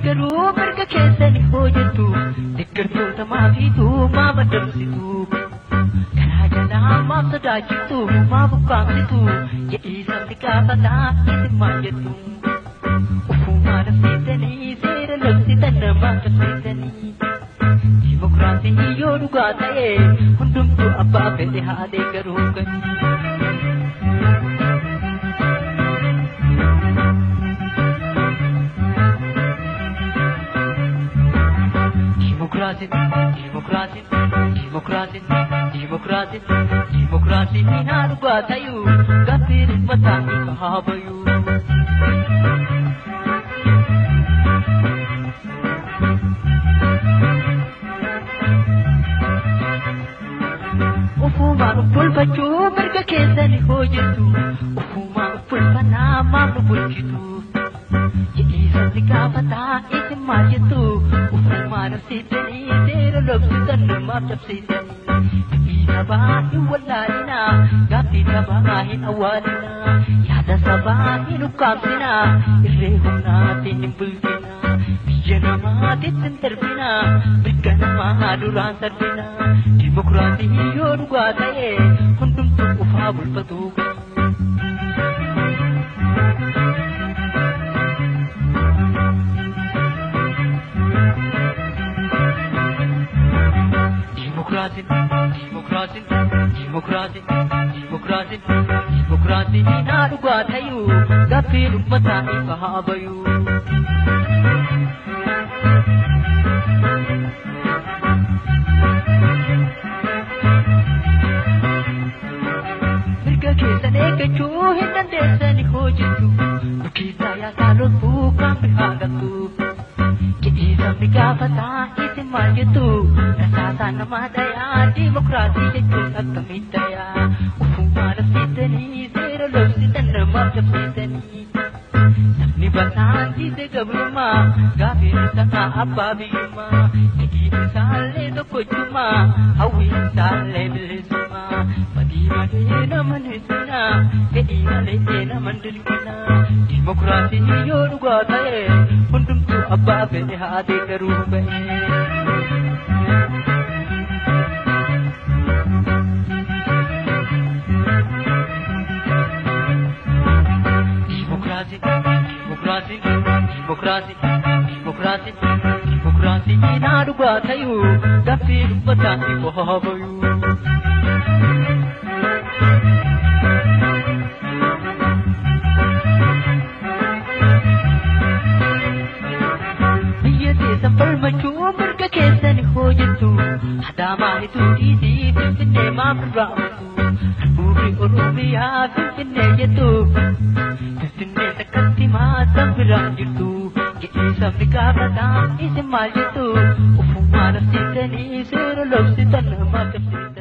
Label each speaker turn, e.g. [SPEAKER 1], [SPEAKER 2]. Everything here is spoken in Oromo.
[SPEAKER 1] Garuu marga keessanii hojjetu deeggartoota maafiitu maaf adamsitu karaa jalaa maaf sodaachitu maaf ukkaamsitu jedhii sabni gaafataa isin maal jettu ufumaa dhabsiisanii seera labsitan namaaf dhabsiisanii dimokiraasii yoo dhugaa ta'e hundumtuu abbaa fedhe haa deeggaruu gani. Demokrasi ina dhugaa ta'uu gaaffii mataan haa bayu. Ufumaan bulfachuu mirga keessanii hojjetu ufumaan bulfanaa maaf nu bulchitu jedhii sabni gaafataa isin maal jettu ufumaan dhabsiisanii seera labsitan namaaf dhabsiisanii. Sabaahin wallaalina gaaffii sabaa hin awwaalina yaada sabaa hin ukkaamsina irree humnaatiin hin bulchina biyya namaatitti hin darbina mirga namaa duraan sarbina dimokiraasii yoo dhugaa ta'e hundumtuu ufaa bulfatu. Demokrasi ina dhugaa ta'uu gaaffii mataan haa bayu. Mirga keessan eeggachuu hin dandeessanii hojjetu dhukiisaa yaasaa loltuu kan haadhattu jedhii sabni gaafataa isin maal jettu rasaasaa namaa dhayaa dimokiraasii jechuun akkamitti dhayaa ufumaa dhabsiisanii seera labsitan namaaf dhabsiisanii sabni bataan dhiise gabrummaa gaaffii isaa abbaa biyyummaa jedhii isaallee tokkochummaa hawwii isaallee bilisummaa badii malee nama dhiisina fedhii malee nama dirqina dimokiraasii yoo dhugaa ta'e hundumtuu abbaa fedhe haa deeggaruu ba'e. Demokrasi ina dhugaa ta'uu gaaffii mataan haa bayu. Biyya keessan falmachuu mirga keessanii hojjetu adaamaa hituu dhiisii finfinnee maaf raawwatu buufii oromiyaa finfinnee jettu finfinnee takkatti maataan biraan jirtu. Sabni gaafataa isin maal jettu ufumaa dhabsiisanii seera labsitan namaaf dhabsiisan.